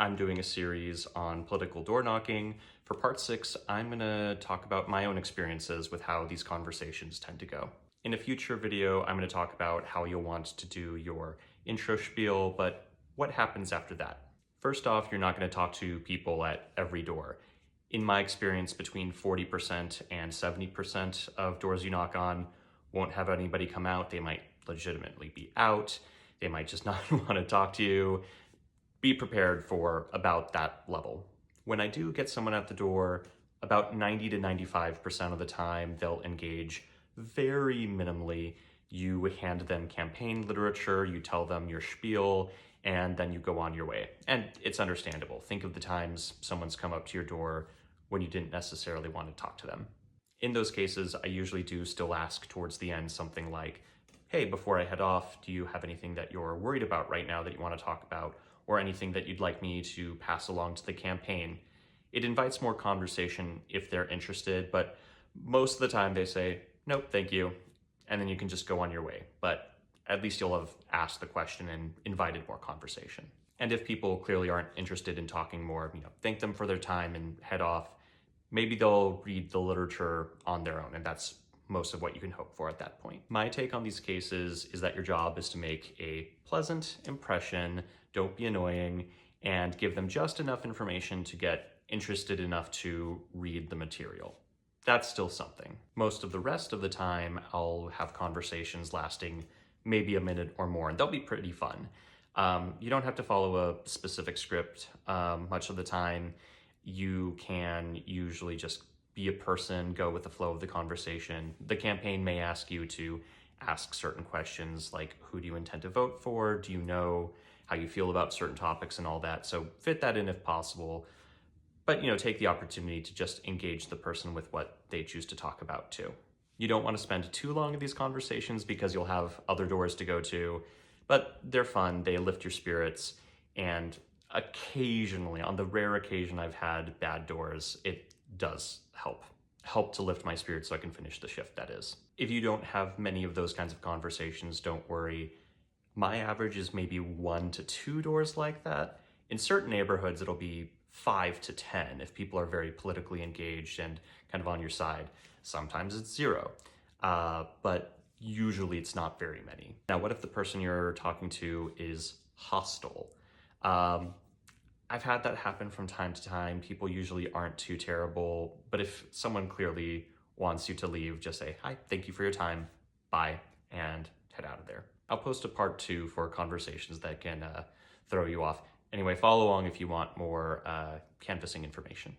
I'm doing a series on political door knocking. For part 6, I'm going to talk about my own experiences with how these conversations tend to go. In a future video, I'm going to talk about how you'll want to do your intro spiel, but what happens after that? First off, you're not going to talk to people at every door. In my experience, between 40% and 70% of doors you knock on won't have anybody come out. They might legitimately be out. They might just not want to talk to you. Be prepared for about that level. When I do get someone at the door, about 90 to 95% of the time, they'll engage very minimally. You hand them campaign literature, you tell them your spiel, and then you go on your way. And it's understandable. Think of the times someone's come up to your door when you didn't necessarily want to talk to them. In those cases, I usually do still ask towards the end something like, hey, before I head off, do you have anything that you're worried about right now that you want to talk about, or anything that you'd like me to pass along to the campaign? It invites more conversation if they're interested, but most of the time they say, nope, thank you, and then you can just go on your way. But at least you'll have asked the question and invited more conversation. And if people clearly aren't interested in talking more, thank them for their time and head off. Maybe they'll read the literature on their own, and that's most of what you can hope for at that point. My take on these cases is that your job is to make a pleasant impression, don't be annoying, and give them just enough information to get interested enough to read the material. That's still something. Most of the rest of the time, I'll have conversations lasting maybe a minute or more, and they'll be pretty fun. You don't have to follow a specific script much of the time. You can usually just be a person, go with the flow of the conversation. The campaign may ask you to ask certain questions like, who do you intend to vote for? Do you know how you feel about certain topics and all that? So fit that in if possible, but take the opportunity to just engage the person with what they choose to talk about too. You don't want to spend too long in these conversations because you'll have other doors to go to, but they're fun, they lift your spirits, and occasionally, on the rare occasion I've had bad doors, it does help to lift my spirits so I can finish the shift, that is. If you don't have many of those kinds of conversations, don't worry. My average is maybe 1 to 2 doors like that. In certain neighborhoods, it'll be 5 to 10 if people are very politically engaged and kind of on your side. Sometimes it's 0, but usually it's not very many. Now, what if the person you're talking to is hostile? I've had that happen from time to time. People usually aren't too terrible, but if someone clearly wants you to leave, just say, hi, thank you for your time, bye, and head out of there. I'll post a part 2 for conversations that can throw you off. Anyway, follow along if you want more canvassing information.